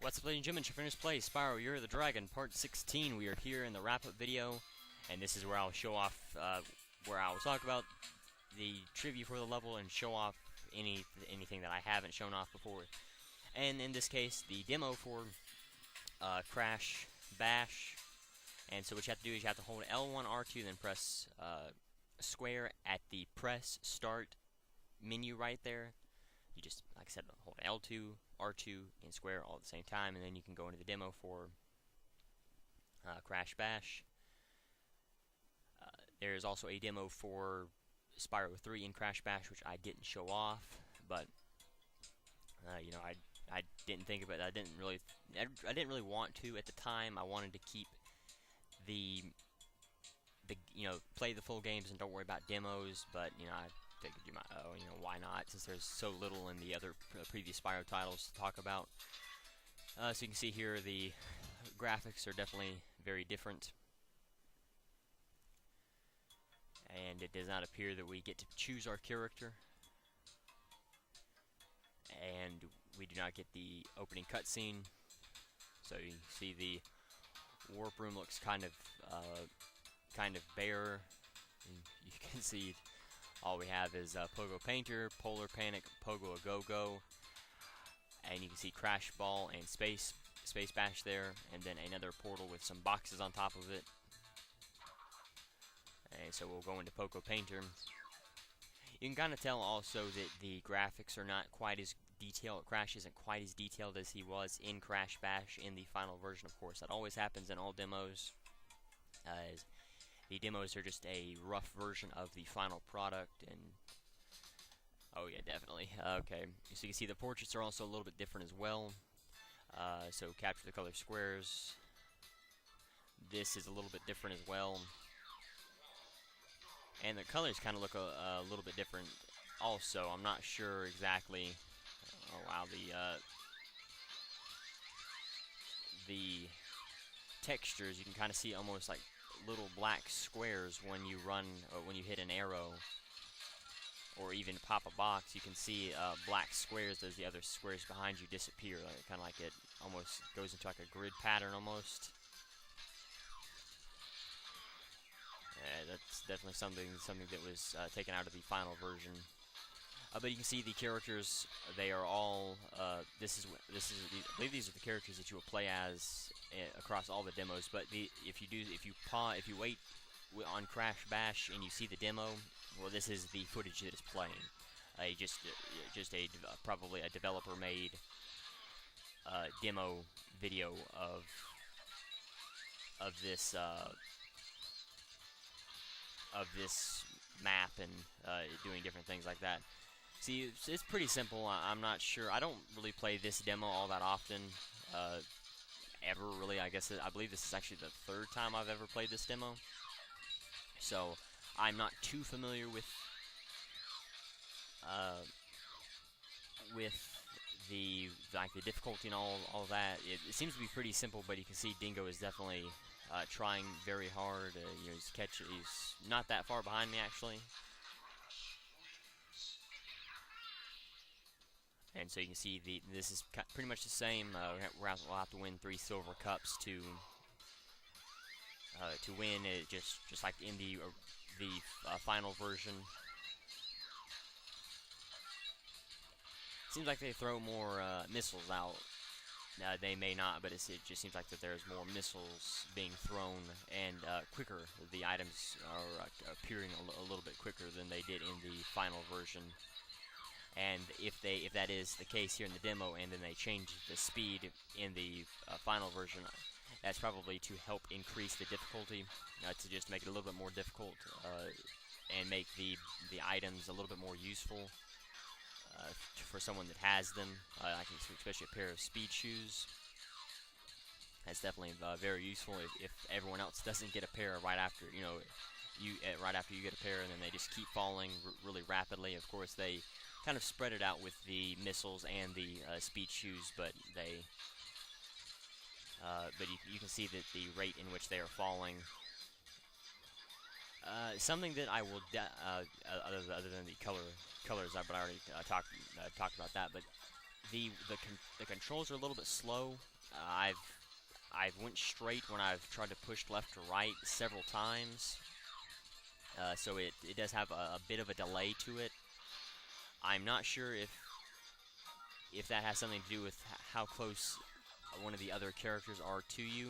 What's up, ladies and gentlemen? Finished play Spyro, You're the Dragon, part 16. We are here in the wrap-up video, and this is where I'll show off, where I will talk about the trivia for the level and show off anything that I haven't shown off before. And in this case, the demo for Crash Bash. And so what you have to do is you have to hold L1, R2, then press square at the press start menu right there. You just, like I said, hold L2, R2, and square all at the same time, and then you can go into the demo for Crash Bash. There is also a demo for Spyro 3 in Crash Bash, which I didn't show off, but you know, I didn't think of it. I didn't really want to at the time. I wanted to keep the play the full games and don't worry about demos, but you know, I figured you might, why not, since there's so little in the other previous Spyro titles to talk about. So you can see here the graphics are definitely very different, and it does not appear that we get to choose our character, and we do not get the opening cutscene. So you can see the warp room looks kind of bare. You can see all we have is Pogo Painter, Polar Panic, Pogo A Go Go, and you can see Crash Ball and Space Bash there, and then another portal with some boxes on top of it. And so we'll go into Pogo Painter. You can kind of tell also that the graphics are not quite as detailed. Crash isn't quite as detailed as he was in Crash Bash in the final version, of course. That always happens in all demos. The demos are just a rough version of the final product, and oh yeah, definitely. Okay, so you can see the portraits are also a little bit different as well. So capture the color squares. This is a little bit different as well, and the colors kind of look a little bit different also. I'm not sure exactly. Oh wow, the textures, you can kind of see almost like little black squares when you run, or when you hit an arrow, or even pop a box. You can see black squares as the other squares behind you disappear. Kind of like it almost goes into like a grid pattern almost. That's definitely something that was taken out of the final version. But you can see the characters. They are all. I believe these are the characters that you will play as across all the demos. But if you wait on Crash Bash and you see the demo, well, this is the footage that is playing. Probably a developer-made demo video of this map and doing different things like that. See, it's pretty simple. I'm not sure. I don't really play this demo all that often, ever really. I believe this is actually the third time I've ever played this demo. So I'm not too familiar with the difficulty and all that. It seems to be pretty simple, but you can see Dingo is definitely trying very hard. He's not that far behind me actually. And so you can see this is pretty much the same. We'll have to win 3 silver cups to win it, just like in the final version. Seems like they throw more missiles out. They may not, but it just seems like that there's more missiles being thrown, and quicker. The items are appearing a little bit quicker than they did in the final version. And if that is the case here in the demo, and then they change the speed in the final version, that's probably to help increase the difficulty, to just make it a little bit more difficult, and make the items a little bit more useful for someone that has them. Especially a pair of speed shoes. That's definitely very useful if everyone else doesn't get a pair right after right after you get a pair, and then they just keep falling really rapidly. Of course, they kind of spread it out with the missiles and the speed shoes, but you can see that the rate in which they are falling. Something that I will other than the colors, but I already talked about that. But the controls are a little bit slow. I've went straight when I've tried to push left to right several times, so it does have a bit of a delay to it. I'm not sure if that has something to do with how close one of the other characters are to you,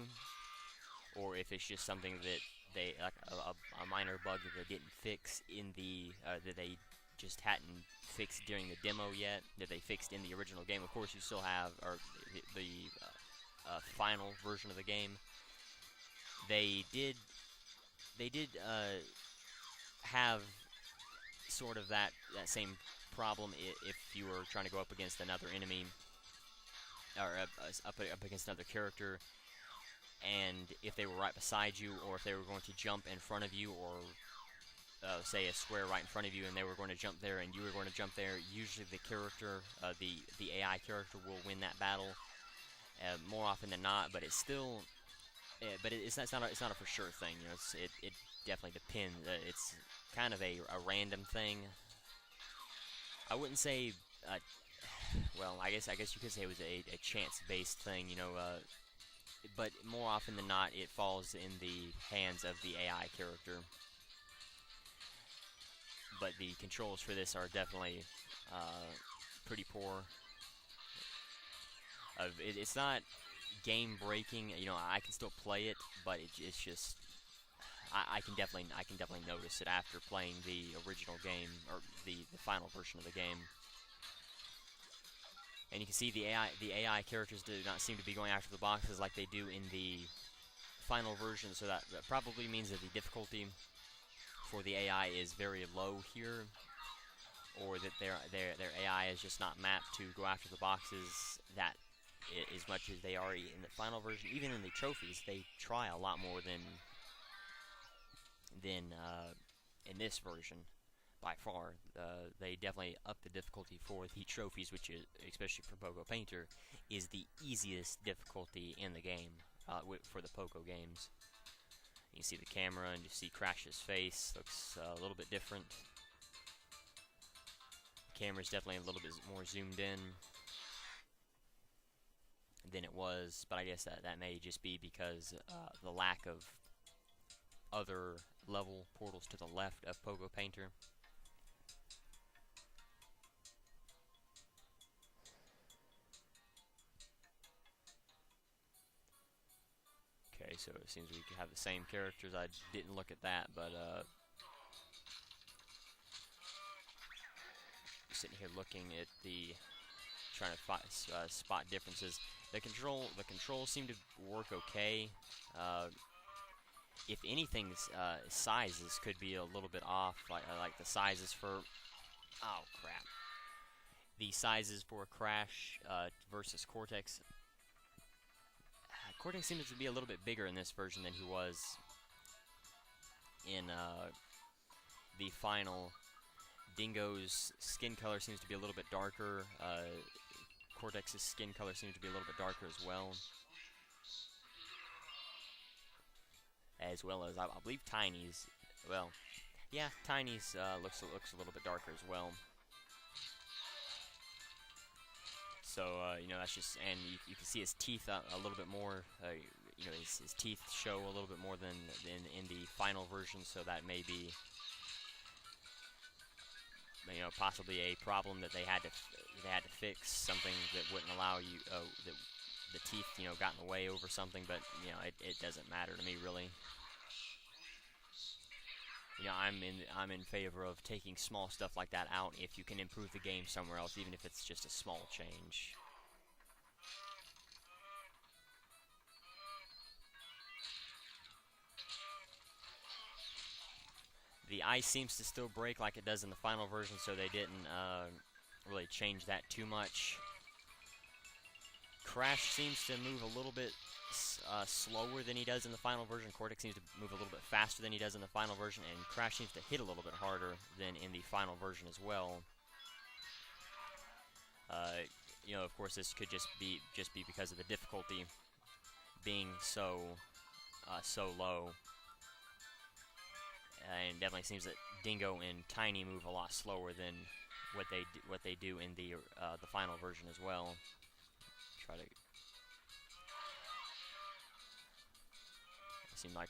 or if it's just something that they like a minor bug that they didn't fix in the that they just hadn't fixed during the demo yet, that they fixed in the original game. Of course, you still have the final version of the game. They did have sort of that same problem if you were trying to go up against another enemy, or up against another character, and if they were right beside you, or if they were going to jump in front of you, or say a square right in front of you, and they were going to jump there, and you were going to jump there. Usually, the character, the AI character, will win that battle more often than not. But it's still, it's not a for sure thing. You know, it definitely depends. It's kind of a random thing. I wouldn't say. Well, I guess you could say it was a chance-based thing. You know. But more often than not, it falls in the hands of the AI character. But the controls for this are definitely pretty poor. It's not game-breaking. You know, I can still play it, but it's just I can definitely notice it after playing the original game, or the final version of the game. And you can see the AI characters do not seem to be going after the boxes like they do in the final version, so that probably means that the difficulty for the AI is very low here, or that their AI is just not mapped to go after the boxes that as much as they are in the final version. Even in the trophies, they try a lot more than in this version. By far, they definitely up the difficulty for the trophies, which is, especially for Pogo Painter, is the easiest difficulty in the game for the Pogo games. You can see the camera, and you see Crash's face. Looks a little bit different. The camera's definitely a little bit more zoomed in than it was, but I guess that may just be because the lack of other level portals to the left of Pogo Painter. Okay, so it seems we have the same characters. I didn't look at that, but sitting here looking at trying to spot differences. The controls seem to work okay. If anything, sizes could be a little bit off. Like the sizes for the sizes for Crash versus Cortex. Cortex seems to be a little bit bigger in this version than he was in the final. Dingo's skin color seems to be a little bit darker. Cortex's skin color seems to be a little bit darker as well. As well as, I believe Tiny's, well, yeah, Tiny's looks a little bit darker as well. So, you know, that's just, and you can see his teeth a little bit more, you know, his teeth show a little bit more than in the final version, so that may be, you know, possibly a problem that they had to fix, something that wouldn't allow you, that the teeth, you know, got in the way over something, but, you know, it doesn't matter to me, really. You know, I'm in favor of taking small stuff like that out if you can improve the game somewhere else, even if it's just a small change. The ice seems to still break like it does in the final version, so they didn't really change that too much. Crash seems to move a little bit slower than he does in the final version. Cortex seems to move a little bit faster than he does in the final version, and Crash seems to hit a little bit harder than in the final version as well. You know, of course, this could just be because of the difficulty being so low. And it definitely seems that Dingo and Tiny move a lot slower than what they do in the final version as well. Try to. It seemed like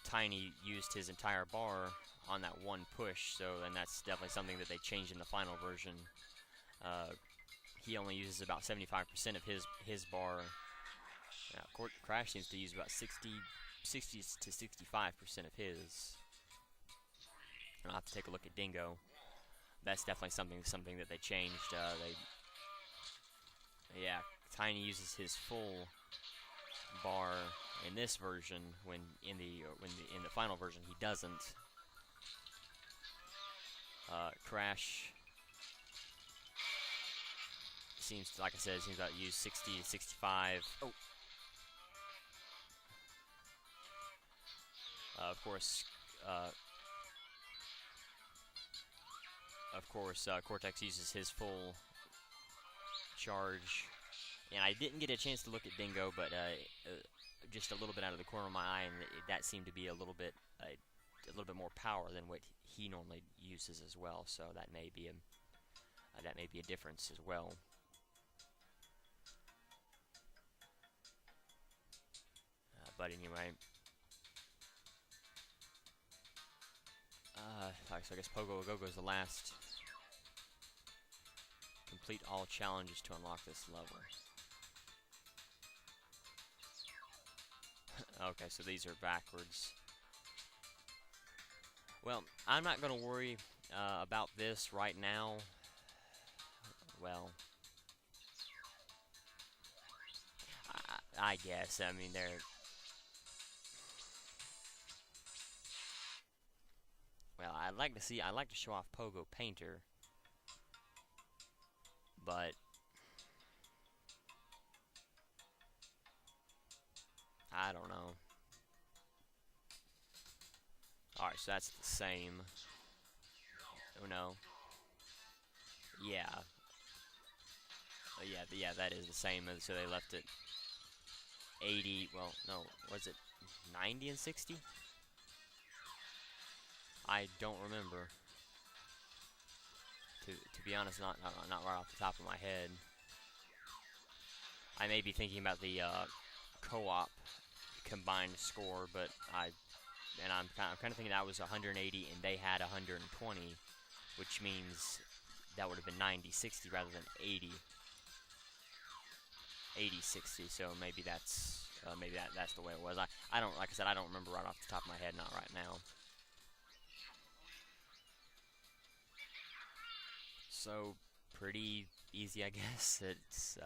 Tiny used his entire bar on that one push, so then that's definitely something that they changed in the final version. He only uses about 75% of his bar. Crash seems to use about 60 to 65% of his. I'll have to take a look at Dingo. That's definitely something that they changed. Yeah, Tiny uses his full bar in this version, when in the final version he doesn't. Crash seems, like I said, seems to use 60 to 65. Oh. Of course, Cortex uses his full charge, and I didn't get a chance to look at Dingo, but just a little bit out of the corner of my eye, and that seemed to be a little bit more power than what he normally uses as well. So that may be a difference as well. But anyway, so I guess Pogo Go is the last. Complete all challenges to unlock this level. Okay, so these are backwards. Well, I'm not going to worry about this right now. Well, I guess. I mean, they're... Well, I'd like to show off Pogo Painter, but I don't know. Alright, so that's the same. Oh no. Yeah. Yeah, that is the same. So they left it 80, well, no, was it 90 and 60? I don't remember. To be honest, not right off the top of my head. I may be thinking about the co-op combined score, but I'm kind of thinking that was 180 and they had 120, which means that would have been 90-60 rather than 80-60. So maybe that's the way it was. I don't, like I said, I don't remember right off the top of my head, not right now. So pretty easy, I guess. It's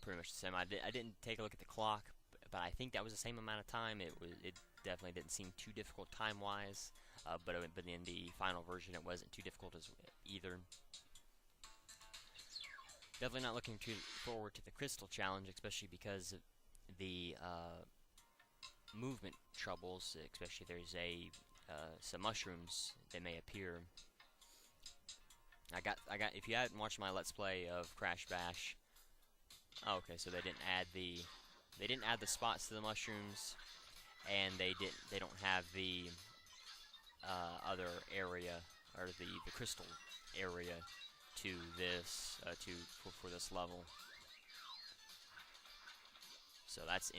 pretty much the same. I didn't take a look at the clock, but I think that was the same amount of time. It definitely didn't seem too difficult time-wise, but in the final version it wasn't too difficult either. Definitely not looking too forward to the Crystal Challenge, especially because of the movement troubles. Especially if there's some mushrooms that may appear. I got. If you hadn't watched my Let's Play of Crash Bash, okay, so they didn't add the spots to the mushrooms, and they don't have the other area, or the crystal area to this for this level. So that's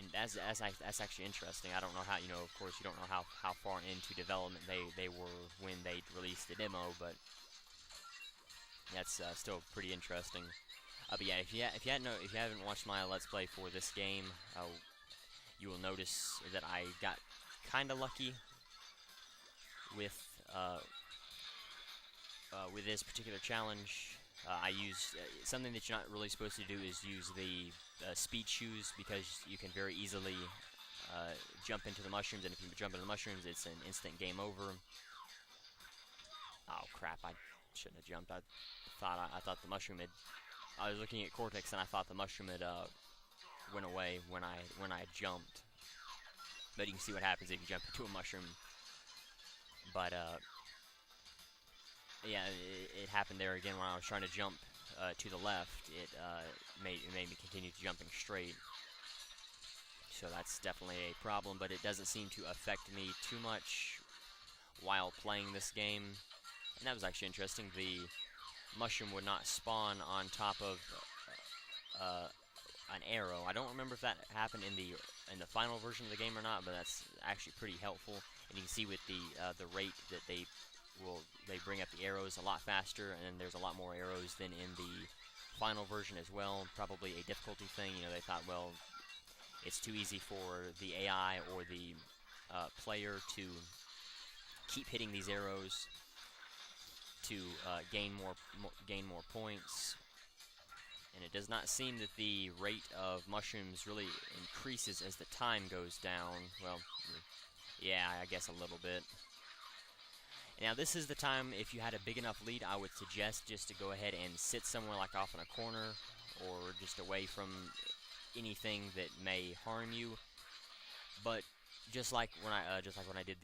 actually interesting. I don't know how, of course you don't know how far into development they were when they released the demo, but that's still pretty interesting. But yeah, if you haven't watched my Let's Play for this game, you will notice that I got kind of lucky with this particular challenge. I used something that you're not really supposed to do is use the speed shoes, because you can very easily jump into the mushrooms, and if you jump into the mushrooms, it's an instant game over. Oh crap! I shouldn't have jumped. I thought the mushroom had. I was looking at Cortex and I thought the mushroom had went away when I jumped. But you can see what happens if you jump into a mushroom. But yeah, it happened there again when I was trying to jump to the left. It made me continue jumping straight. So that's definitely a problem, but it doesn't seem to affect me too much while playing this game. And that was actually interesting. mushroom would not spawn on top of an arrow. I don't remember if that happened in the final version of the game or not, but that's actually pretty helpful. And you can see with the rate that they bring up the arrows a lot faster, and there's a lot more arrows than in the final version as well. Probably a difficulty thing. You know, they thought, well, it's too easy for the AI or the player to keep hitting these arrows to gain more points. And it does not seem that the rate of mushrooms really increases as the time goes down. Well, yeah, I guess a little bit. Now this is the time, if you had a big enough lead, I would suggest just to go ahead and sit somewhere like off in a corner or just away from anything that may harm you. But just like when I did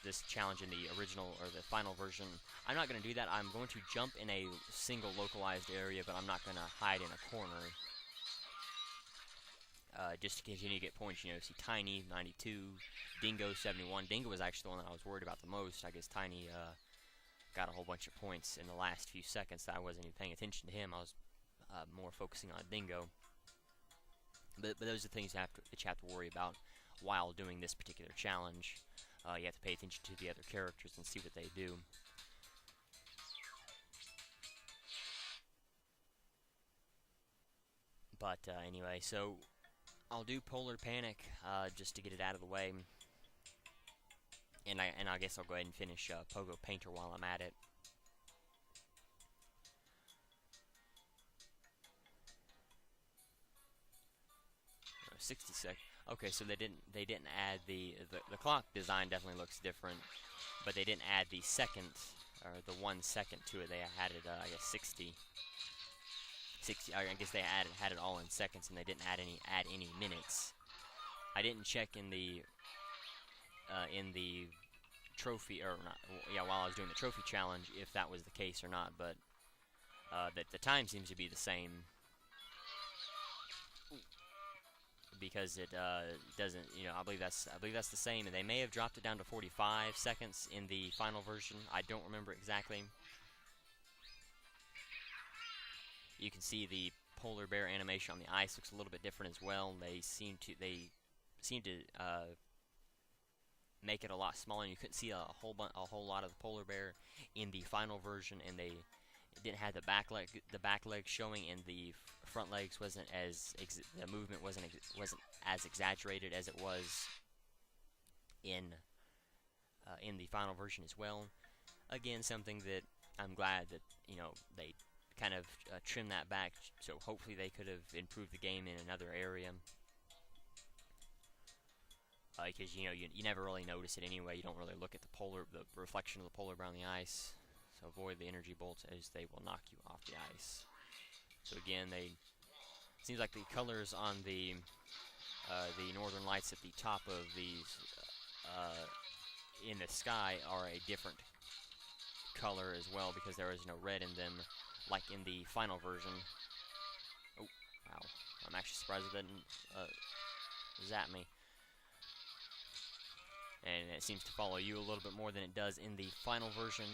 this challenge in the original or the final version, I'm not going to do that. I'm going to jump in a single localized area, but I'm not going to hide in a corner. Just to continue to get points. You know, see Tiny 92, Dingo 71. Dingo was actually the one that I was worried about the most. I guess Tiny got a whole bunch of points in the last few seconds that I wasn't even paying attention to him. I was more focusing on Dingo. But those are things that you have to worry about while doing this particular challenge. You have to pay attention to the other characters and see what they do. But anyway, so I'll do Polar Panic just to get it out of the way, and I guess I'll go ahead and finish Pogo Painter while I'm at it. 60 seconds. Okay, so they didn't add the clock design. Definitely looks different, but they didn't add the second or the 1 second to it. They added I guess 60. I guess they had it all in seconds, and they didn't add any minutes. I didn't check in the trophy or not. Yeah, while I was doing the trophy challenge, if that was the case or not. But the time seems to be the same, because it doesn't. You know, I believe that's the same, and they may have dropped it down to 45 seconds in the final version. I don't remember exactly. You can see the polar bear animation on the ice looks a little bit different as well. They seem to make it a lot smaller. And you couldn't see a whole lot of the polar bear in the final version, and they didn't have the back leg showing, and the front legs wasn't as the movement wasn't as exaggerated as it was in the final version as well. Again, something that I'm glad that, you know, they kind of trim that back, so hopefully they could have improved the game in another area, because you know you never really notice it anyway. You don't really look at the reflection of the polar bear on the ice, so avoid the energy bolts as they will knock you off the ice. So again, seems like the colors on the northern lights at the top of these in the sky are a different color as well, because there is no red in them like in the final version. Oh, wow. I'm actually surprised it didn't zap me. And it seems to follow you a little bit more than it does in the final version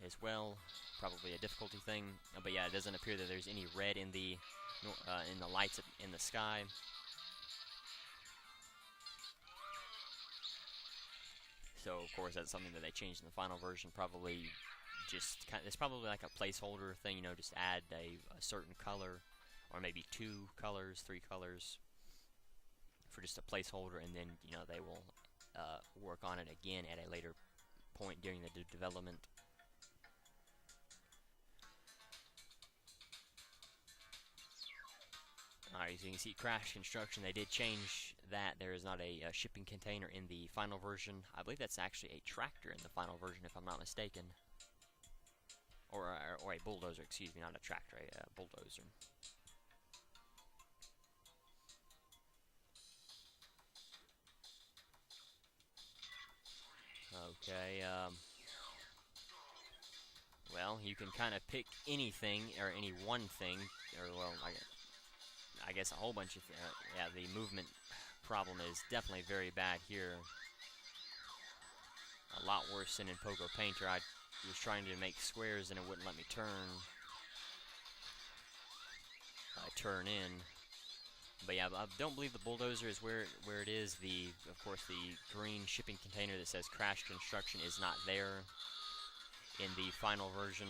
as well. Probably a difficulty thing. But yeah, it doesn't appear that there's any red in the lights in the sky. So of course that's something that they changed in the final version. Probably just it's probably like a placeholder thing, you know, just add a certain color, or maybe 2 colors, 3 colors for just a placeholder, and then, you know, they will work on it again at a later point during the development. Alright, so you can see crash construction. They did change that. There is not a shipping container in the final version. I believe that's actually a tractor in the final version, if I'm not mistaken. Or a bulldozer, excuse me, not a tractor, a bulldozer. Okay, well, you can kind of pick anything, or any one thing, or, well, I guess a whole bunch of, yeah, the movement problem is definitely very bad here. A lot worse than in Pogo Painter. was trying to make squares and it wouldn't let me turn in. But yeah, I don't believe the bulldozer is where it is. Of course, the green shipping container that says crash construction is not there in the final version.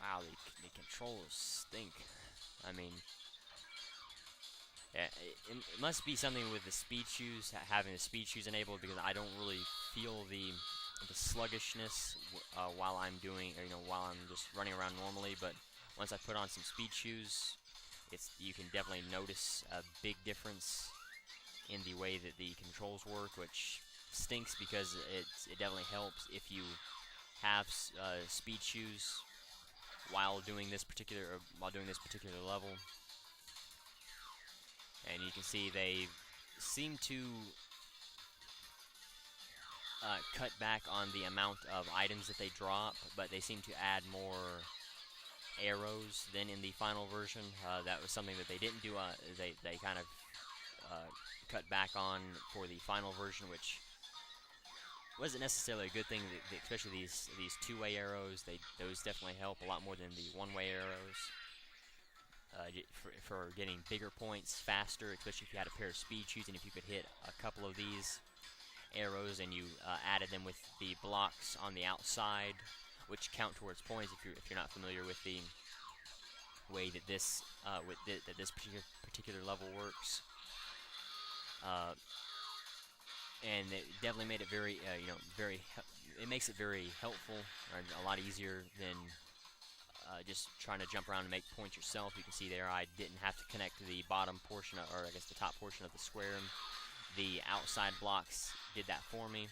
Wow, the controls stink. I mean, yeah, it must be something with the speed shoes, having the speed shoes enabled, because I don't really feel the sluggishness while I'm doing, while I'm just running around normally. But once I put on some speed shoes, you can definitely notice a big difference in the way that the controls work, which stinks because it definitely helps if you have speed shoes while doing this particular level. And you can see they seem to cut back on the amount of items that they drop, but they seem to add more arrows than in the final version. That was something that they didn't do. They kind of cut back on for the final version, which wasn't necessarily a good thing. Especially these two-way arrows, those definitely help a lot more than the one-way arrows. For getting bigger points faster, especially if you had a pair of speed shoes, and if you could hit a couple of these arrows and you added them with the blocks on the outside, which count towards points. If you're not familiar with the way that this particular level works, and it definitely made it very it makes it very helpful, or a lot easier than just trying to jump around and make points yourself. You can see there I didn't have to connect to the bottom portion, or I guess the top portion of the square. The outside blocks did that for me.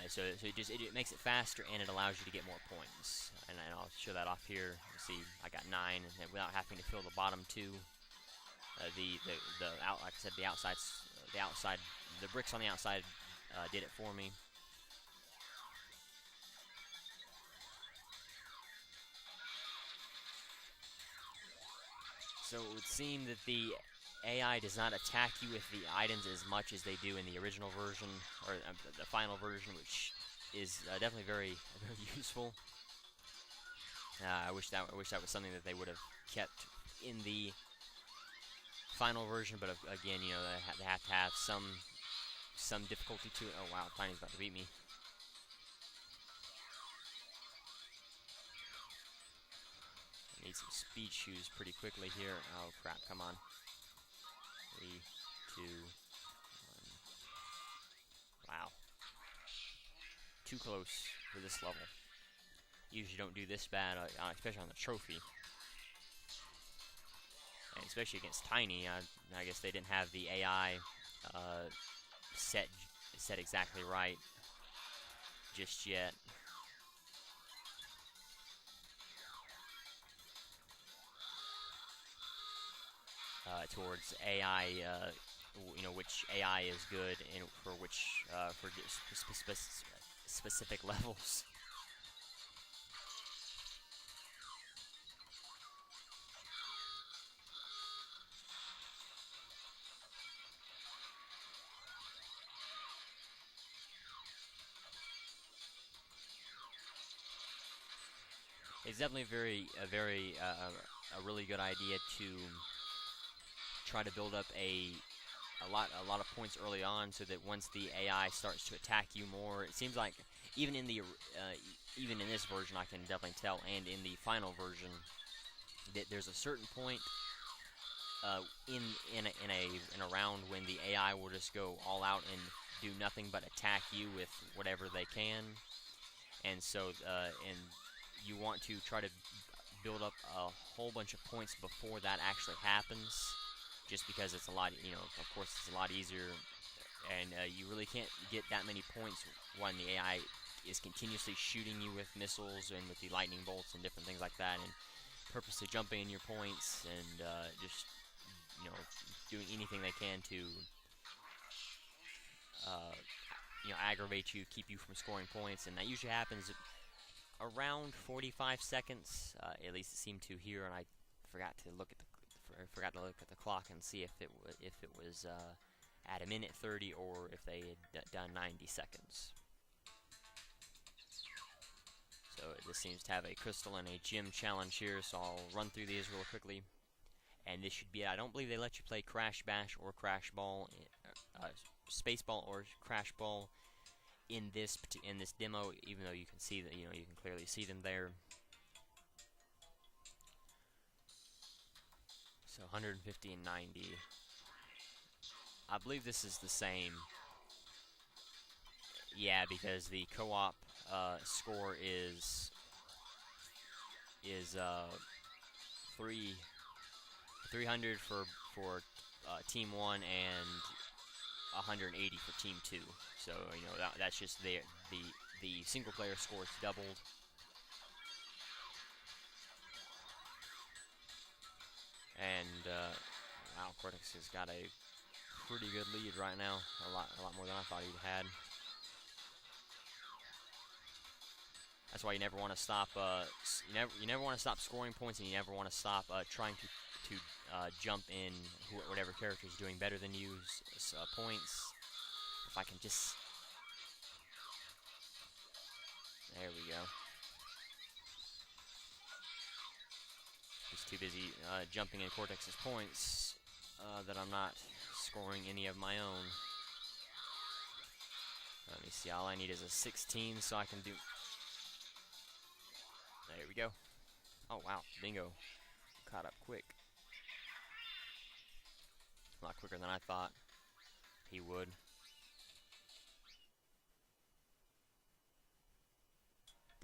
So it makes it faster, and it allows you to get more points. And I'll show that off here. You see, I got 9, and without having to fill the bottom 2. Like I said, the bricks on the outside did it for me. So it would seem that the AI does not attack you with the items as much as they do in the original version, or the final version, which is definitely very useful. I wish that was something that they would have kept in the final version, but again, they have to have some difficulty to it. Oh wow, Tiny's about to beat me. I need some speed shoes pretty quickly here. Oh crap, come on. 3, 2, 1. Wow. Too close for this level. Usually don't do this bad, especially on the trophy. And especially against Tiny. I guess they didn't have the AI set exactly right just yet. Towards AI, which AI is good and for which for specific levels. It's definitely a really good idea to try to build up a lot of points early on, so that once the AI starts to attack you more, it seems like even in this version, I can definitely tell, and in the final version, that there's a certain point in a round when the AI will just go all out and do nothing but attack you with whatever they can, and so and you want to try to build up a whole bunch of points before that actually happens, just because it's a lot, of course it's a lot easier, and you really can't get that many points when the AI is continuously shooting you with missiles and with the lightning bolts and different things like that, and purposely jumping in your points and just doing anything they can to aggravate you, keep you from scoring points, and that usually happens around 45 seconds. At least it seemed to here, and I forgot to look at the clock and see if it was at a minute 30, or if they had done 90 seconds. So this seems to have a crystal and a gym challenge here, so I'll run through these real quickly. And this should be it. I don't believe they let you play Crash Bash or Crash Ball, Spaceball or Crash Ball in this demo, even though you can see that, you can clearly see them there. So 150 and 90. I believe this is the same. Yeah, because the co-op score is 300 for Team 1 and 180 for Team 2. So that's just the single player score is doubled. And wow, Cortex has got a pretty good lead right now. A lot more than I thought he'd had. That's why you never want to stop. You never want to stop scoring points, and you never want to stop trying to jump in whatever character is doing better than you points. If I can just, there we go. Just too busy jumping in Cortex's points that I'm not scoring any of my own. Let me see. All I need is a 16, so I can do. There we go. Oh wow, bingo. Caught up quick. A lot quicker than I thought he would.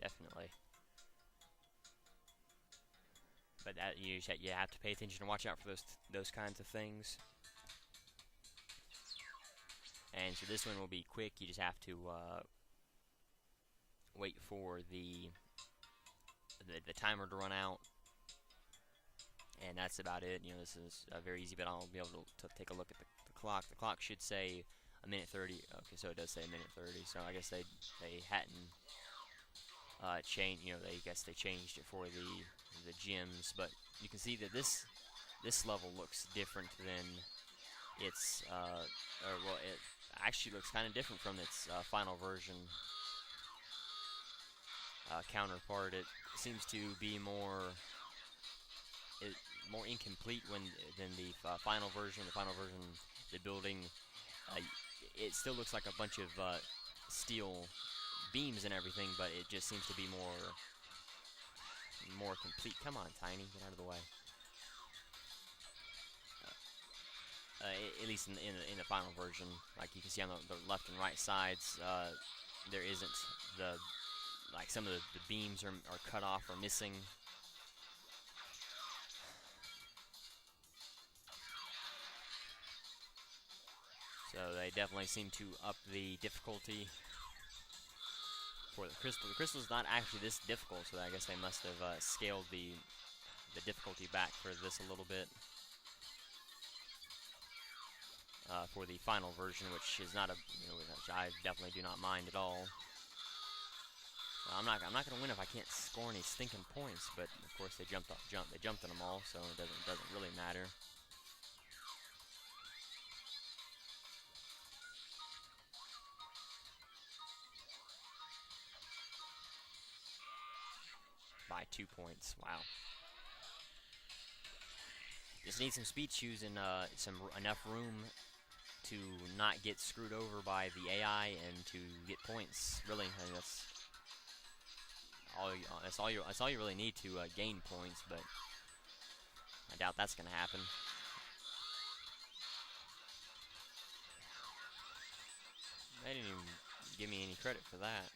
Definitely. But that you have to pay attention and watch out for those kinds of things. And so this one will be quick. You just have to wait for the timer to run out, and that's about it. This is very easy, but I'll be able to take a look at the clock. The clock should say a minute 30. Okay, so it does say a minute 30. So I guess they hadn't changed. I guess they changed it for the gyms, but you can see that this level looks different than its it actually looks kind of different from its final version counterpart. It seems to be more incomplete than the final version. The final version, the building, it still looks like a bunch of steel beams and everything, but it just seems to be more complete. Come on, Tiny, get out of the way. At least in the final version, like you can see on the left and right sides, there isn't some of the beams are cut off or missing. So they definitely seem to up the difficulty for the crystal. The crystal is not actually this difficult, so I guess they must have scaled the difficulty back for this a little bit. For the final version, which is not which I definitely do not mind at all. I'm not gonna win if I can't score any stinking points, but of course they jumped on them all, so it doesn't really matter. By 2 points. Wow. Just need some speed shoes and enough room to not get screwed over by the AI and to get points. Really, I mean, that's all you really need to gain points. But I doubt that's gonna happen. They didn't even give me any credit for that.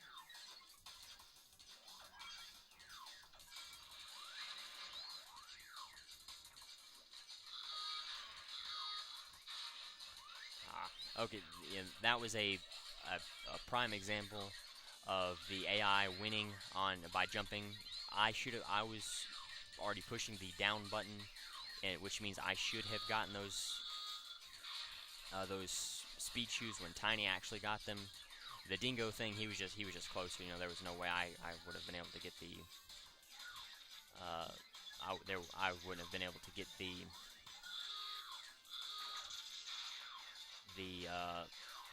Okay, yeah, that was a prime example of the AI winning by jumping. I was already pushing the down button, which means I should have gotten those speed shoes when Tiny actually got them. The dingo thing, he was just closer. There was no way I would have been able to get the. I wouldn't have been able to get the the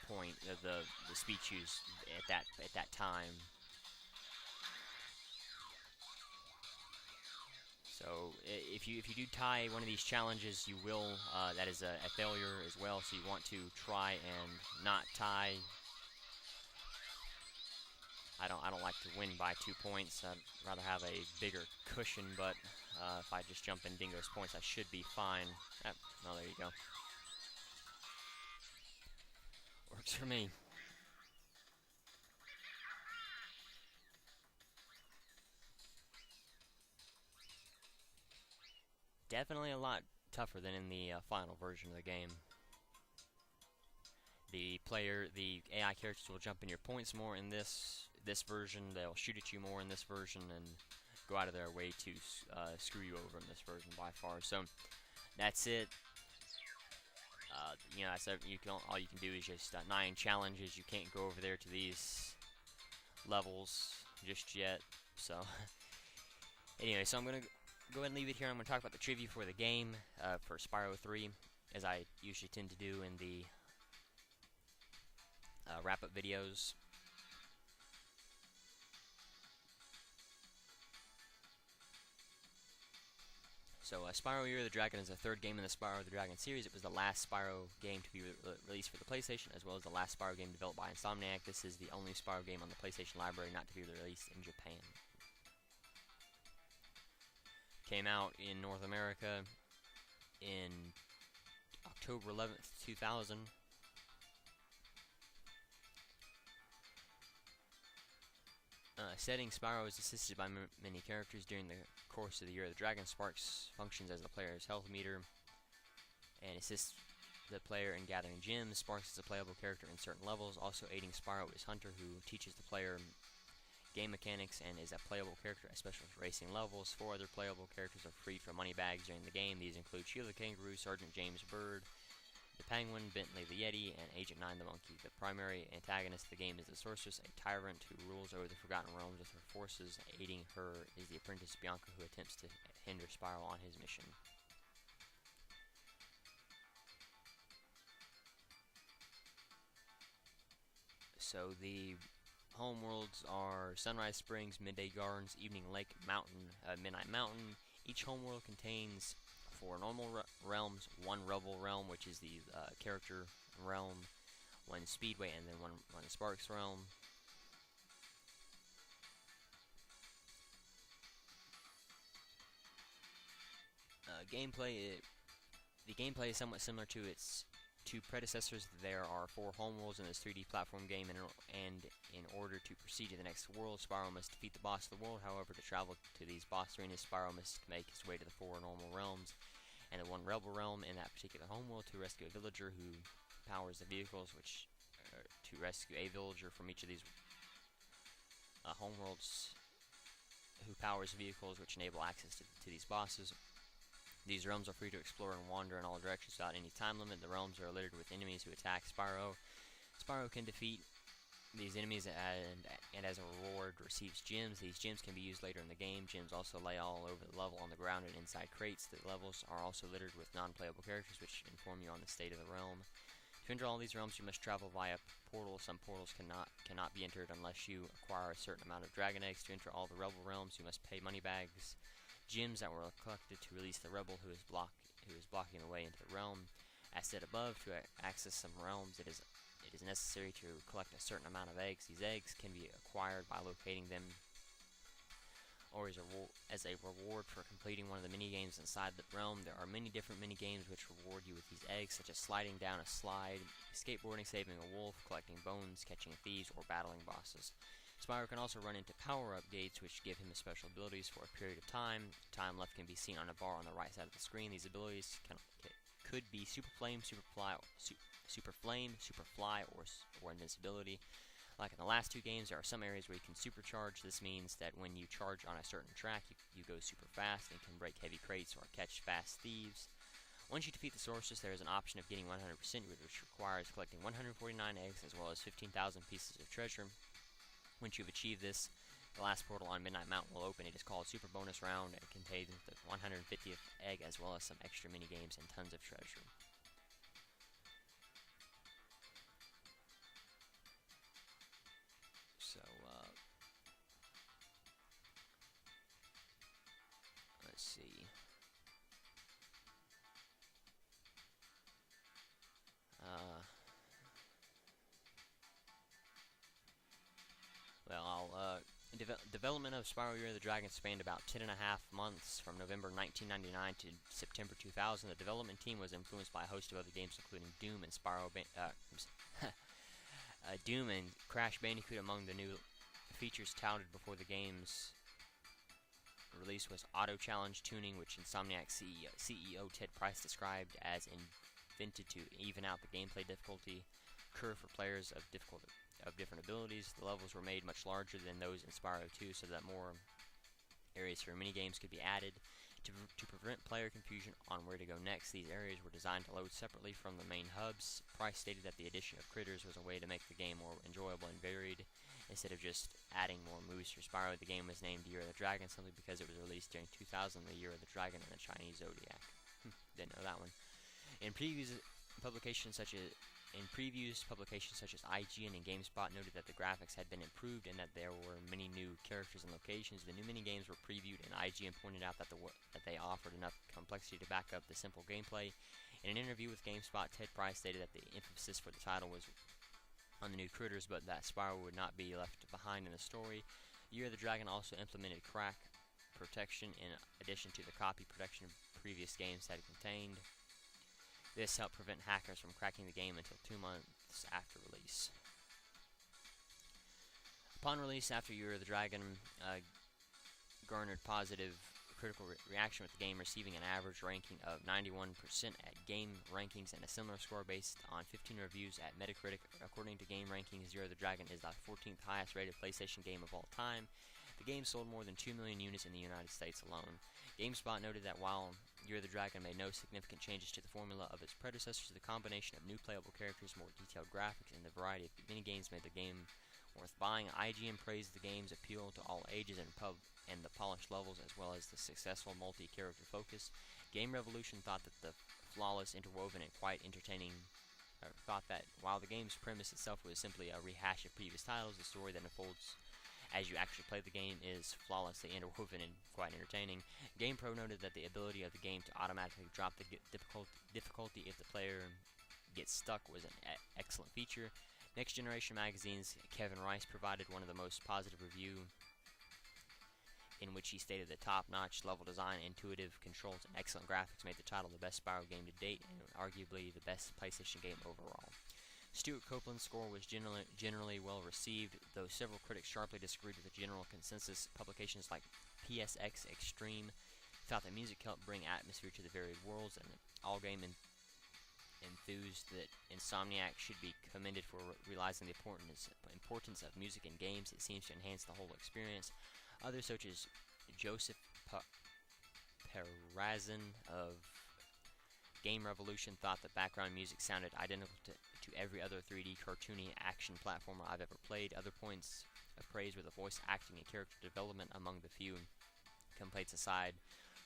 point of the speed choose at that time. So if you do tie one of these challenges, you will that is a failure as well. So you want to try and not tie. I don't like to win by 2 points. I'd rather have a bigger cushion, but if I just jump in Dingo's points, I should be fine. Oh, there you go. Works for me. Definitely a lot tougher than in the final version of the game. The AI characters will jump in your points more in this version. They'll shoot at you more in this version and go out of their way to screw you over in this version by far. So that's it. You know, all you can do is just 9 challenges. You can't go over there to these levels just yet. So anyway, so I'm gonna go ahead and leave it here. I'm gonna talk about the trivia for the game for Spyro 3, as I usually tend to do in the wrap-up videos. So Spyro Year of the Dragon is the 3rd game in the Spyro the Dragon series. It was the last Spyro game to be released for the PlayStation, as well as the last Spyro game developed by Insomniac. This is the only Spyro game on the PlayStation library not to be released in Japan. Came out in North America in October 11th, 2000. Setting: Spyro is assisted by many characters during the course of the Year of the Dragon. Sparks functions as the player's health meter and assists the player in gathering gems. Sparks is a playable character in certain levels. Also aiding Spyro is Hunter, who teaches the player game mechanics and is a playable character at special racing levels. 4 other playable characters are freed from money bags during the game. These include Sheila the Kangaroo, Sergeant James Bird, the Penguin, Bentley the Yeti, and Agent 9 the Monkey. The primary antagonist of the game is the Sorceress, a tyrant who rules over the Forgotten Realms with her forces. Aiding her is the apprentice Bianca, who attempts to hinder Spyro on his mission. So the home worlds are Sunrise Springs, Midday Gardens, Evening Lake, Mountain, Midnight Mountain. Each home world contains 4 normal realms, 1 Rebel realm, which is the character realm, 1 Speedway, and then one Sparks realm. The gameplay is somewhat similar to its 2 predecessors. There are 4 homeworlds in this 3D platform game, and in order to proceed to the next world, Spyro must defeat the boss of the world. However, to travel to these boss arenas, Spyro must make his way to the 4 normal realms and the 1 Rebel realm in that particular homeworld to rescue a villager who powers the vehicles, to rescue a villager from each of these homeworlds who powers vehicles which enable access to these bosses. These realms are free to explore and wander in all directions without any time limit. The realms are littered with enemies who attack Spyro. Spyro can defeat these enemies and as a reward receives gems. These gems can be used later in the game. Gems also lay all over the level, on the ground, and inside crates. The levels are also littered with non-playable characters which inform you on the state of the realm. To enter all these realms, you must travel via portals. Some portals cannot be entered unless you acquire a certain amount of dragon eggs. To enter all the Rebel realms, you must pay money bags, gems that were collected to release the rebel who is blocking the way into the realm. As said above, to access some realms, it is necessary to collect a certain amount of eggs. These eggs can be acquired by locating them, or as a reward for completing one of the mini games inside the realm. There are many different mini games which reward you with these eggs, such as sliding down a slide, skateboarding, saving a wolf, collecting bones, catching thieves, or battling bosses. Spyro can also run into power-up gates, which give him special abilities for a period of time. Time left can be seen on a bar on the right side of the screen. These abilities could be Super Flame, Super Fly, or Invincibility. Like in the last 2 games, there are some areas where you can supercharge. This means that when you charge on a certain track, you go super fast and can break heavy crates or catch fast thieves. Once you defeat the Sorceress, there is an option of getting 100%, which requires collecting 149 eggs as well as 15,000 pieces of treasure. Once you've achieved this, the last portal on Midnight Mountain will open. It is called Super Bonus Round and contains the 150th egg as well as some extra mini games and tons of treasure. see. Development of Spyro Year of the Dragon spanned about 10.5 months from November 1999 to September 2000. The development team was influenced by a host of other games, including Doom and Doom and Crash Bandicoot. Among the new features touted before the game's release was auto challenge tuning, which Insomniac CEO Ted Price described as invented to even out the gameplay difficulty curve for players of different abilities. The levels were made much larger than those in Spyro 2 so that more areas for minigames could be added. To prevent player confusion on where to go next, these areas were designed to load separately from the main hubs. Price stated that the addition of critters was a way to make the game more enjoyable and varied, instead of just adding more moves for Spyro. The game was named Year of the Dragon simply because it was released during 2000, the Year of the Dragon and the Chinese Zodiac. Didn't know that one. In previews publications such as IGN and GameSpot noted that the graphics had been improved and that there were many new characters and locations. The new minigames were previewed, and IGN pointed out that they offered enough complexity to back up the simple gameplay. In an interview with GameSpot, Ted Price stated that the emphasis for the title was on the new critters, but that Spyro would not be left behind in the story. Year of the Dragon also implemented crack protection in addition to the copy protection previous games had contained. This helped prevent hackers from cracking the game until 2 months after release. Upon release after Year of the Dragon, garnered positive critical reaction, with the game receiving an average ranking of 91% at Game Rankings and a similar score based on 15 reviews at Metacritic. According to Game Rankings, Year of the Dragon is the 14th highest rated PlayStation game of all time. The game sold more than 2 million units in the United States alone. GameSpot noted that while Year of the Dragon made no significant changes to the formula of its predecessors, the combination of new playable characters, more detailed graphics, and the variety of minigames made the game worth buying. IGN praised the game's appeal to all ages and the polished levels, as well as the successful multi-character focus. Game Revolution thought that the flawless, interwoven, and quite entertaining thought that while the game's premise itself was simply a rehash of previous titles, the story that unfolds as you actually play the game is flawlessly interwoven and quite entertaining. GamePro noted that the ability of the game to automatically drop the difficulty if the player gets stuck was an excellent feature. Next Generation Magazine's Kevin Rice provided one of the most positive review, in which he stated that top-notch level design, intuitive controls, and excellent graphics made the title the best Spyro game to date, and arguably the best PlayStation game overall. Stuart Copeland's score was generally well received, though several critics sharply disagreed with the general consensus. Publications like PSX Extreme thought that music helped bring atmosphere to the varied worlds, and all game enthused that Insomniac should be commended for realizing the importance of music in games. It seems to enhance the whole experience. Others, such as Joseph Perazin of Game Revolution, thought the background music sounded identical to every other 3D cartoony action platformer I've ever played. Other points of praise were the voice acting and character development. Among the few complaints aside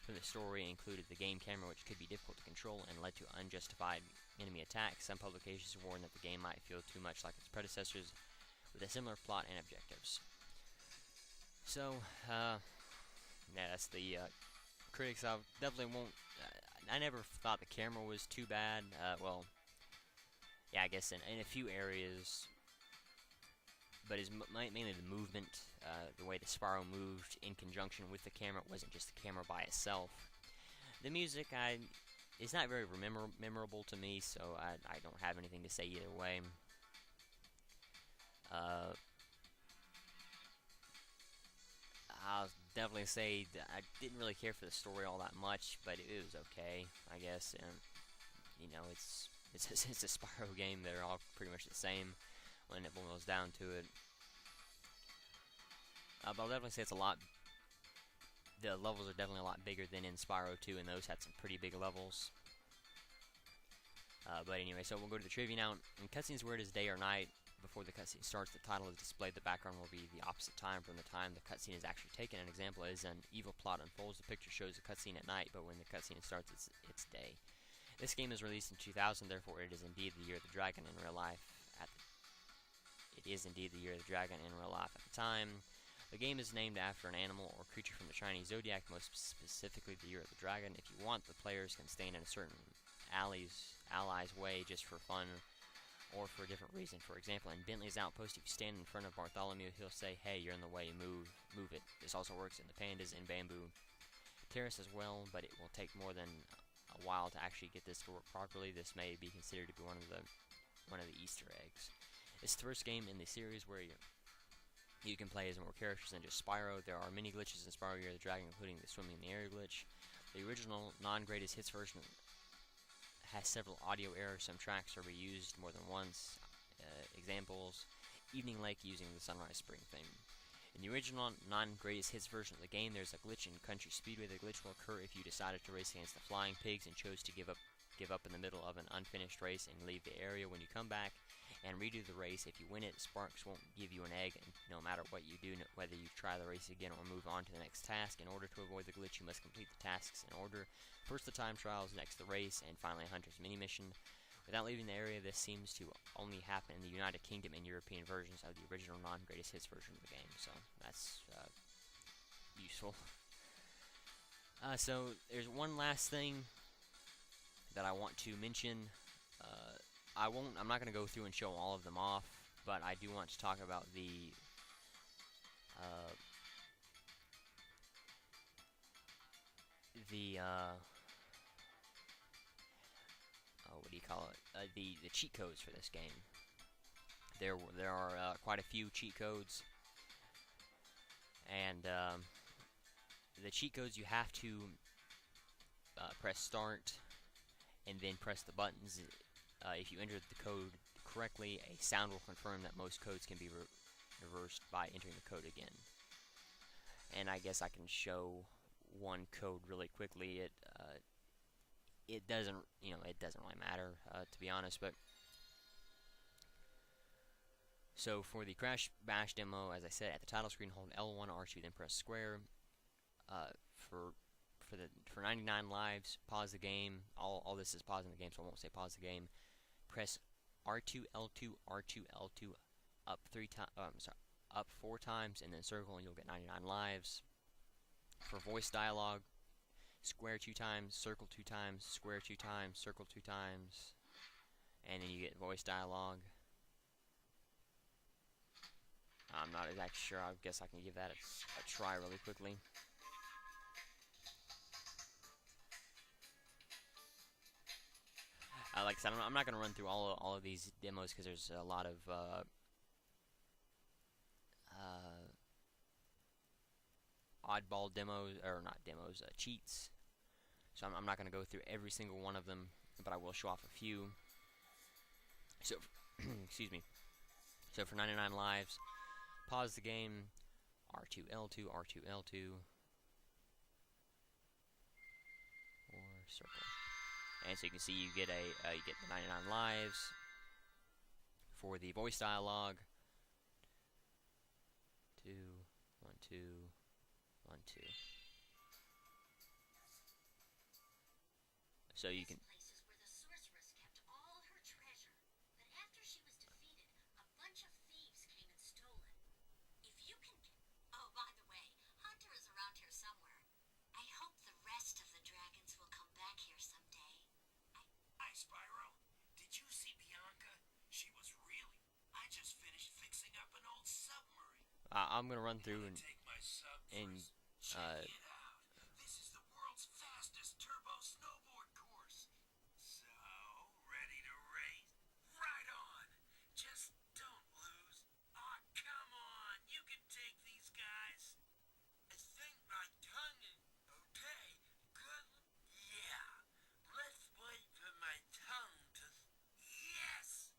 from the story included the game camera, which could be difficult to control and led to unjustified enemy attacks. Some publications warned that the game might feel too much like its predecessors with a similar plot and objectives. So, yeah, that's the critics. I definitely won't. I never thought the camera was too bad. Well, yeah, I guess in a few areas, but it's mainly the movement, the way the Spyro moved in conjunction with the camera. It wasn't just the camera by itself. The music, it's not very memorable to me, so I don't have anything to say either way. I'll definitely say that I didn't really care for the story all that much, but it was okay, I guess. And you know, it's a Spyro game. They're all pretty much the same when it boils down to it. But I'll definitely say it's a lot. The levels are definitely a lot bigger than in Spyro 2, and those had some pretty big levels. But anyway, so we'll go to the trivia now. In cutscenes where it is day or night before the cutscene starts, the title is displayed. The background will be the opposite time from the time the cutscene is actually taken. An example is an evil plot unfolds. The picture shows the cutscene at night, but when the cutscene starts, it's day. This game is released in 2000, therefore it is indeed the Year of the Dragon in real life. It is indeed the Year of the Dragon in real life at the time. The game is named after an animal or creature from the Chinese zodiac, most specifically the year of the dragon. If you want, the players can stand in a certain ally's way just for fun or for a different reason. For example, in Bentley's outpost, if you stand in front of Bartholomew, he'll say, "Hey, you're in the way, move it." This also works in the Pandas in Bamboo Terrace as well, but it will take more than a while to actually get this to work properly. This may be considered to be one of the Easter eggs. It's the first game in the series where you can play as more characters than just Spyro. There are many glitches in Spyro Year of the Dragon, including the swimming in the air glitch. The original non-greatest hits version has several audio errors. Some tracks are reused more than once. Examples: Evening Lake using the Sunrise Spring theme. In the original non-greatest hits version of the game, there's a glitch in Country Speedway. The glitch will occur if you decided to race against the Flying Pigs and chose to give up in the middle of an unfinished race and leave the area. When you come back and redo the race, if you win it, Sparks won't give you an egg, and no matter what you do, whether you try the race again or move on to the next task. In order to avoid the glitch, you must complete the tasks in order. First the time trials, next the race, and finally Hunter's mini-mission. Without leaving the area, this seems to only happen in the United Kingdom and European versions of the original non-greatest hits version of the game, so that's useful. So there's one last thing that I want to mention. I'm not going to go through and show all of them off, but I do want to talk about the what do you call it? The cheat codes for this game. There are quite a few cheat codes, and the cheat codes, you have to press start and then press the buttons. If you enter the code correctly, a sound will confirm that most codes can be reversed by entering the code again. And I guess I can show one code really quickly. It doesn't really matter, to be honest, but so for the Crash Bash demo, as I said, at the title screen, hold L1, R2, then press square. For 99 lives, pause the game. All this is pausing the game, so I won't say pause the game. Press R2, L2, R2, L2 up 4 times, and then circle, and you'll get 99 lives. For voice dialogue, square 2 times, circle 2 times, square 2 times, circle 2 times, and then you get voice dialogue. I'm not exactly sure. I guess I can give that a try really quickly. Like I said, I'm not going to run through all of these demos because there's a lot of oddball demos, or not demos, cheats. So I'm not going to go through every single one of them, but I will show off a few. So, excuse me. So for 99 lives, pause the game, R2, L2, R2, L2, or circle. And so you can see you get you get the 99 lives. For the voice dialogue, 2, 1, 2, 1, 2. So you can. Spyro, did you see Bianca? She was really... I just finished fixing up an old submarine. I'm gonna run through and take my sub first. Check it out. This is the world's fastest turbo snowboard course. So, ready to race? Right on. Just don't lose. Aw, come on. You can take these guys. I think my tongue is okay. Good. Yeah. Let's wait for my tongue to... Yes!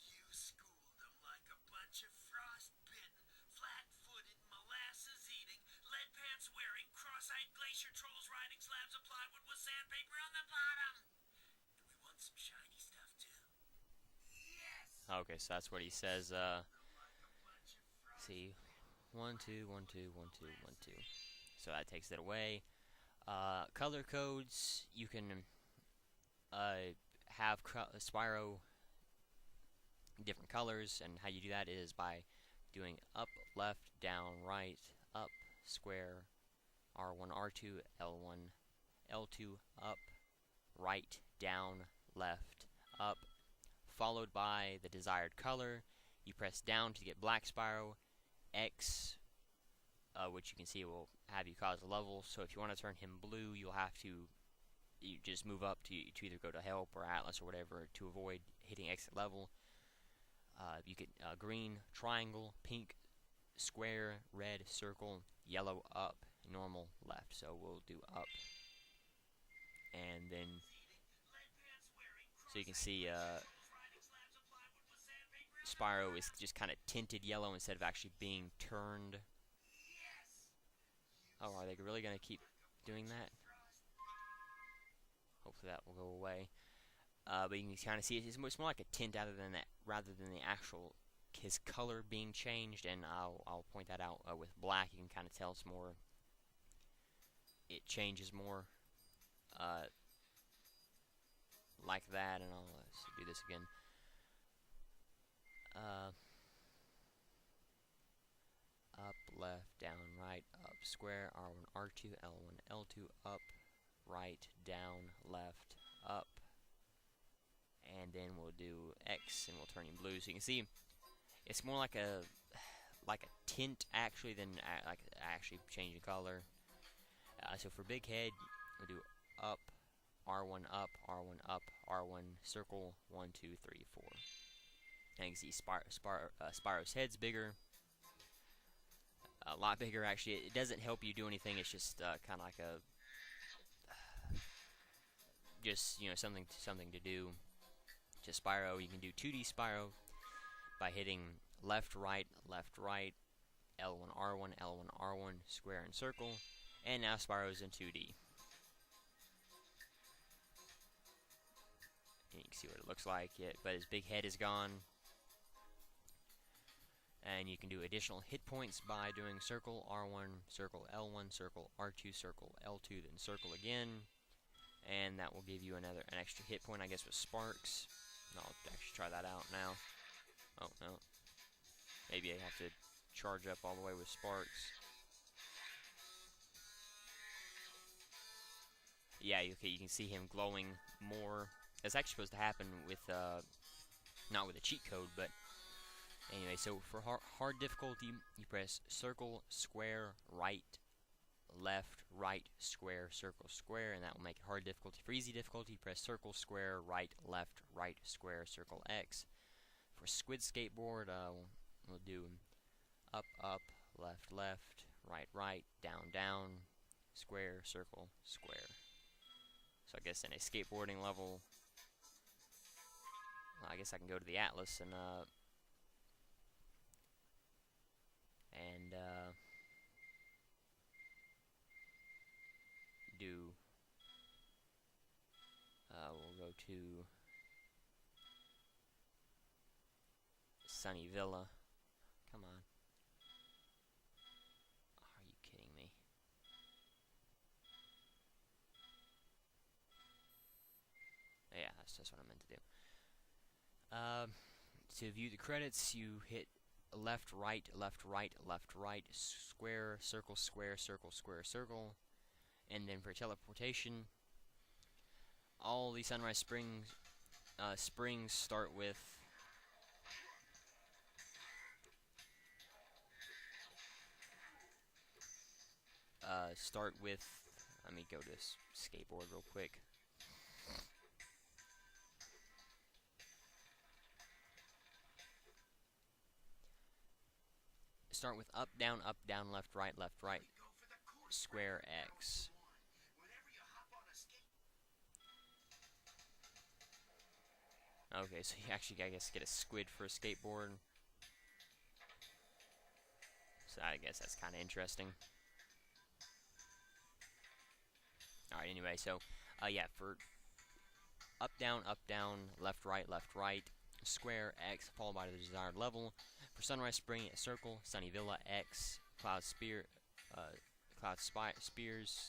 You schooled them like a bunch of frost-bitten, flat-footed, molasses-eating, lead-pants-wearing, cross-eyed glacier trolls riding slabs of plywood with sandpaper on the bottom. Do we want some shiny stuff, too? Yes! okay, so that's what he says. See, 1, 2, 1, 2, 1, 2, 1, 2. So that takes it away. Color codes, you can have Spyro different colors, and how you do that is by doing up, left, down, right, up, square, R1, R2, L1, L2, up, right, down, left, up, followed by the desired color. You press down to get black Spyro, X, which you can see will have you cause a level. So if you want to turn him blue, you'll have to just move up to either go to help or Atlas or whatever to avoid hitting exit level. You get green, triangle, pink, square, red, circle, yellow, up, normal, left. So we'll do up, and then so you can see Spyro is just kind of tinted yellow instead of actually being turned. Oh, are they really going to keep doing that? Hopefully that will go away. But you can kind of see it's more like a tint rather than the actual his color being changed, and I'll point that out with black. You can kind of tell it's more. It changes more, like that, and let's do this again. Up, left, down, right, up, square, R1, R2, L1, L2, up, right, down, left, up, and then we'll do X, and we'll turn him blue. So you can see it's more like a tint actually than like actually changing color. So for big head, we'll do up, R1 up, R1 up, R1 circle, 1, 2, 3, 4. And you can see Spyro's head's bigger, a lot bigger actually. It doesn't help you do anything. It's just kind of like a just something to do. Just Spyro, you can do 2D Spyro by hitting left, right, L1, R1, L1, R1, square and circle, and now Spyro's in 2D. And you can see what it looks like, but his big head is gone. And you can do additional hit points by doing circle, R1, circle, L1, circle, R2, circle, L2, then circle again. And that will give you an extra hit point, I guess, with sparks. I'll actually try that out now. Oh, no. Maybe I have to charge up all the way with sparks. Yeah, okay, you can see him glowing more. That's actually supposed to happen with, not with a cheat code, but anyway, so for hard difficulty, you press circle, square, right, left, right, square, circle, square, and that will make it hard difficulty. For easy difficulty, press circle, square, right, left, right, square, circle, X. For squid skateboard, we'll do up, up, left, left, right, right, down, down, square, circle, square. So I guess in a skateboarding level, I guess I can go to the Atlas and do. We'll go to Sunny Villa. Come on. Are you kidding me? Yeah, that's what I meant to do. To view the credits, you hit left, right, left, right, left, right, square, circle, square, circle, square, circle. And then for teleportation, all the Sunrise Springs start with let me go to this skateboard real quick. Start with up, down, left, right, square, X. Okay, so you actually, I guess, get a squid for a skateboard. So I guess that's kind of interesting. Alright, anyway, so, yeah, for up, down, left, right, square, X, followed by the desired level. For Sunrise Spring, circle, Sunny Villa, X, Cloud Spears,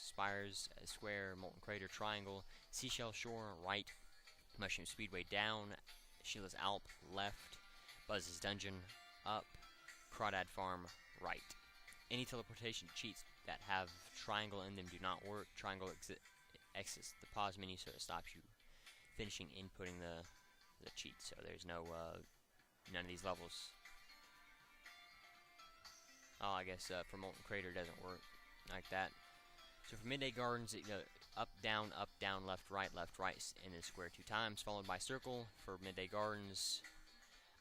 Spires, square, Molten Crater, triangle, Seashell Shore, right, Mushroom Speedway, down, Sheila's Alp, left, Buzz's Dungeon, up, Crawdad Farm right. Any teleportation cheats that have triangle in them do not work. Triangle exits the pause menu, so it stops you finishing inputting the cheat. So there's no none of these levels. Oh, I guess for Molten Crater doesn't work like that. So for Midday Gardens, up, down, left, right, and then square 2 times, followed by circle. For Midday Gardens,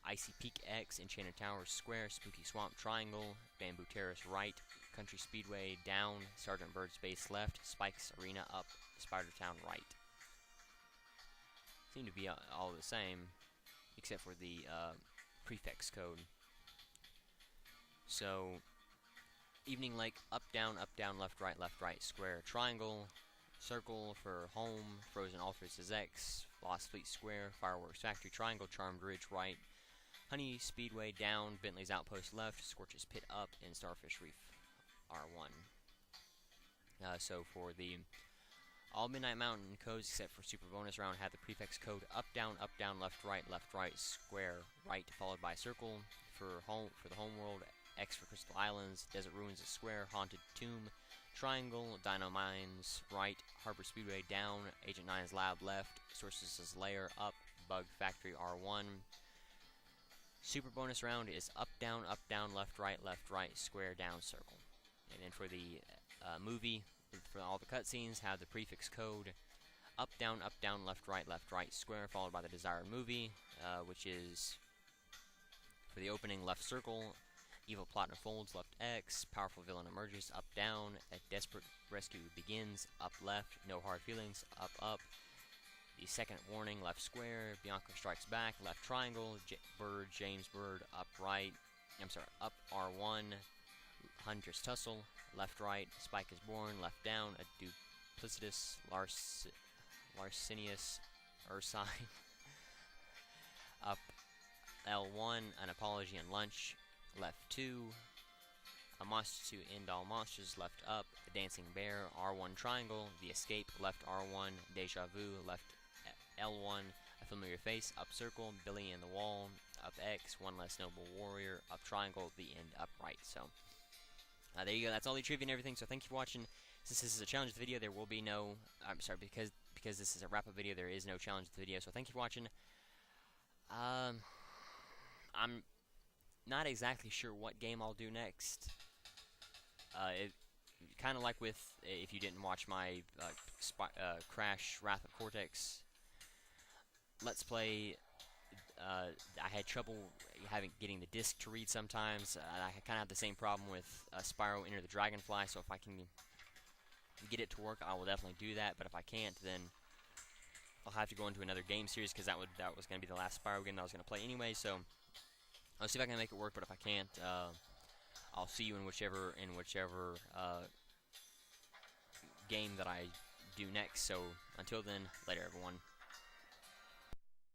Icy Peak X, Enchanted Towers square, Spooky Swamp triangle, Bamboo Terrace right, Country Speedway down, Sergeant Bird's base left, Spike's Arena up, Spider Town right. Seem to be all the same, except for the prefix code. So, Evening Lake, up, down, left, right, square, triangle, circle for home, Frozen Altars is X, Lost Fleet square, Fireworks Factory triangle, Charmed Ridge right, Honey Speedway down, Bentley's Outpost left, Scorch's Pit up, and Starfish Reef R1. So for the all Midnight Mountain codes except for Super Bonus Round had the prefix code up, down, left, right, square, right, followed by circle. For the home world, X for Crystal Islands, Desert Ruins is square, Haunted Tomb, triangle, Dino Mines right, Harbor Speedway down, Agent 9's Lab left, Sources' Lair up, Bug Factory R1. Super Bonus Round is up, down, left, right, square, down, circle. And then for the movie, for all the cutscenes, have the prefix code up, down, left, right, square, followed by the desired movie, which is for the opening, left circle, Evil Plot unfolds, left X, Powerful Villain emerges, up, down, A Desperate Rescue begins, up, left, No Hard Feelings, up, The Second Warning, left square, Bianca Strikes Back, left triangle, James Bird, up, right, up R1, Huntress Tussle, left, right, Spike is Born, left, down, A Duplicitous, Larcinius, Ursine, up, L1, An Apology and Lunch, left 2, A Monster to End All Monsters, left up, A Dancing Bear, R1 Triangle, The Escape, left R1, Deja Vu, left L1, A Familiar Face, up circle, Billy and the Wall, up X, One Less Noble Warrior, up triangle, the end, up right. So, there you go, that's all the trivia and everything, so thank you for watching. Since this is a challenge video, there will be no, because this is a wrap-up video, there is no challenge video, so thank you for watching. I'm not exactly sure what game I'll do next. Kind of like with, if you didn't watch my Crash Wrath of Cortex Let's Play, I had trouble getting the disc to read sometimes. I kind of have the same problem with Spyro Enter the Dragonfly, so if I can get it to work, I will definitely do that, but if I can't, then I'll have to go into another game series, because that was going to be the last Spyro game that I was going to play anyway, so I'll see if I can make it work, but if I can't, I'll see you in whichever game that I do next. So until then, later everyone.